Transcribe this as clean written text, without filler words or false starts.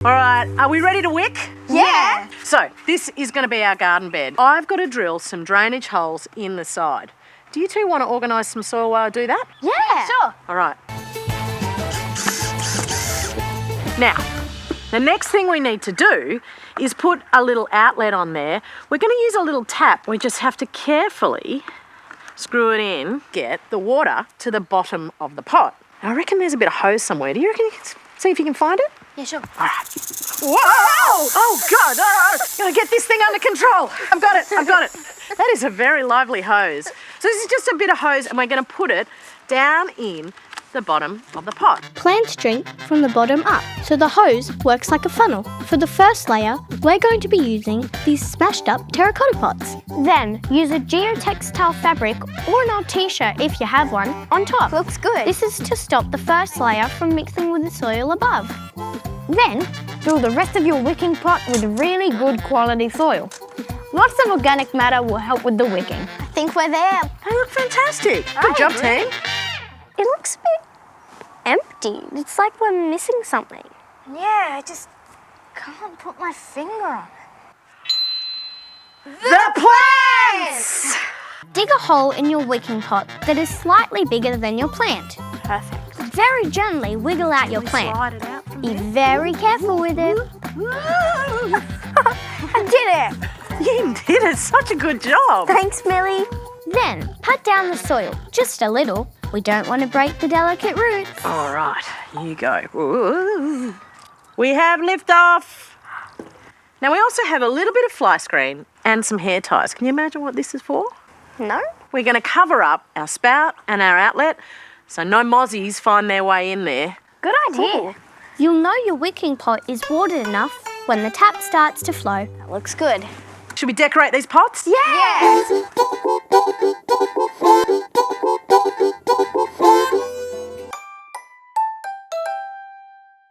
All right, are we ready to wick? Yeah. So, this is going to be our garden bed. I've got to drill some drainage holes in the side. Do you two want to organise some soil while I do that? Yeah. Sure. All right. Now, the next thing we need to do is put a little outlet on there. We're going to use a little tap. We just have to carefully screw it in, get the water to the bottom of the pot. I reckon there's a bit of hose somewhere. Do you reckon you can see if you can find it? Yeah, sure. All right. Whoa! Oh, God. I'm going to get this thing under control. I've got it. That is a very lively hose. So this is just a bit of hose and we're going to put it down in the bottom of the pot. Plants drink from the bottom up, so the hose works like a funnel. For the first layer, we're going to be using these smashed up terracotta pots. Then, use a geotextile fabric or an old t-shirt if you have one on top. Looks good. This is to stop the first layer from mixing with the soil above. Then, fill the rest of your wicking pot with really good quality soil. Lots of organic matter will help with the wicking. I think we're there. They look fantastic. Good job, team. It looks a bit empty. It's like we're missing something. Yeah, I just can't put my finger on it. The plants! Dig a hole in your wicking pot that is slightly bigger than your plant. Perfect. Very gently wiggle out your plant. Slide it out from Be very careful with it. I did it. You did it. Such a good job. Thanks, Millie. Then, pat down the soil, just a little. We don't want to break the delicate roots. All right, here you go. Ooh. We have liftoff. Now, we also have a little bit of fly screen and some hair ties. Can you imagine what this is for? No? We're going to cover up our spout and our outlet so no mozzies find their way in there. Good idea. You'll know your wicking pot is watered enough when the tap starts to flow. That looks good. Should we decorate these pots? Yes.